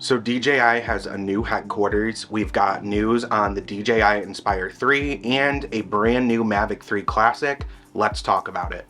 So DJI has a new headquarters. We've got news on the DJI Inspire 3 and a brand new Mavic 3 Classic. Let's talk about it.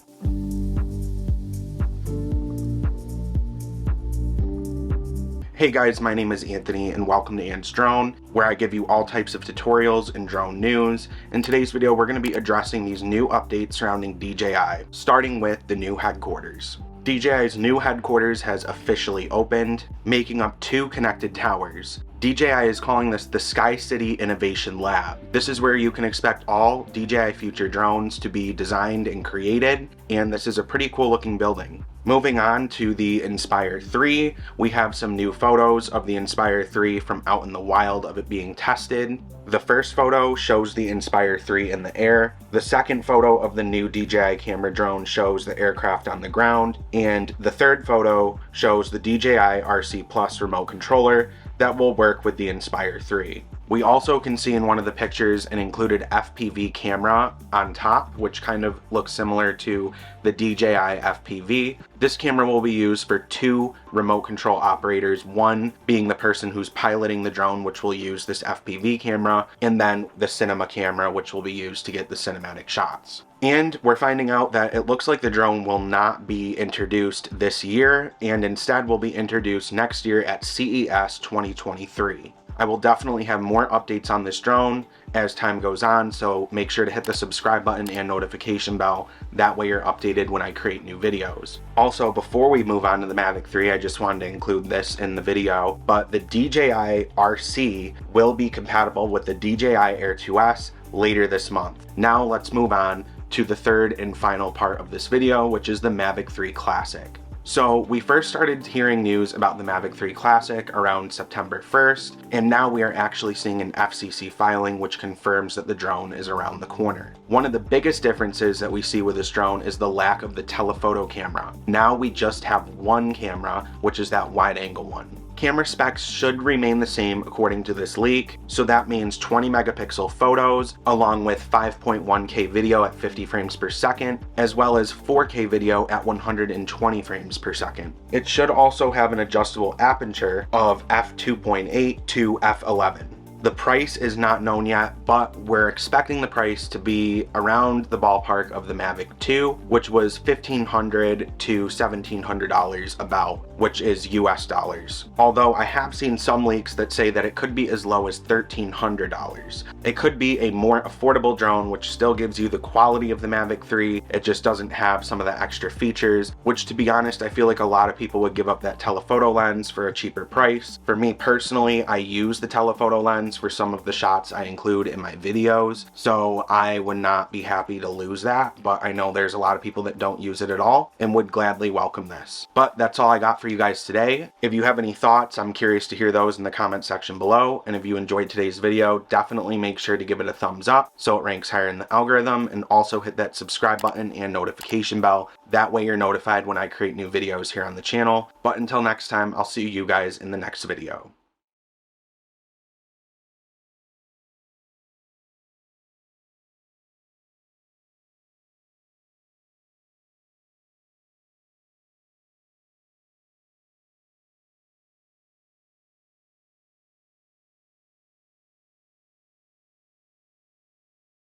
Hey guys, my name is Anthony and welcome to Ant's Drone, where I give you all types of tutorials and drone news. In today's video, we're going to be addressing these new updates surrounding DJI, starting with the new headquarters. DJI's new headquarters has officially opened, making up 2 connected towers. DJI is calling this the Sky City Innovation Lab. This is where you can expect all DJI future drones to be designed and created, and this is a pretty cool looking building. Moving on to the Inspire 3, we have some new photos of the Inspire 3 from out in the wild of it being tested. The first photo shows the Inspire 3 in the air. The second photo of the new DJI camera drone shows the aircraft on the ground. And the third photo shows the DJI RC Plus remote controller that will work with the Inspire 3. We also can see in one of the pictures an included FPV camera on top, which kind of looks similar to the DJI FPV. This camera will be used for 2 remote control operators, one being the person who's piloting the drone, which will use this FPV camera, and then the cinema camera, which will be used to get the cinematic shots. And we're finding out that it looks like the drone will not be introduced this year, and instead will be introduced next year at CES 2023. I will definitely have more updates on this drone as time goes on, so make sure to hit the subscribe button and notification bell. That way you're updated when I create new videos. Also, before we move on to the Mavic 3, I just wanted to include this in the video, but the DJI RC will be compatible with the DJI Air 2S later this month. Now let's move on to the third and final part of this video, which is the Mavic 3 Classic. So we first started hearing news about the Mavic 3 Classic around September 1st, and now we are actually seeing an FCC filing which confirms that the drone is around the corner. One of the biggest differences that we see with this drone is the lack of the telephoto camera. Now we just have one camera, which is that wide angle one. Camera specs should remain the same according to this leak, so that means 20 megapixel photos along with 5.1K video at 50 frames per second, as well as 4K video at 120 frames per second. It should also have an adjustable aperture of f2.8 to f11. The price is not known yet, but we're expecting the price to be around the ballpark of the Mavic 2, which was $1,500 to $1,700 about, which is US dollars. Although I have seen some leaks that say that it could be as low as $1,300. It could be a more affordable drone, which still gives you the quality of the Mavic 3. It just doesn't have some of the extra features, which, to be honest, I feel like a lot of people would give up that telephoto lens for a cheaper price. For me personally, I use the telephoto lens for some of the shots I include in my videos, so I would not be happy to lose that, but I know there's a lot of people that don't use it at all and would gladly welcome this. But that's all I got for you guys today. If you have any thoughts, I'm curious to hear those in the comment section below, and if you enjoyed today's video, definitely make sure to give it a thumbs up so it ranks higher in the algorithm, and also hit that subscribe button and notification bell. That way you're notified when I create new videos here on the channel. But until next time, I'll see you guys in the next video.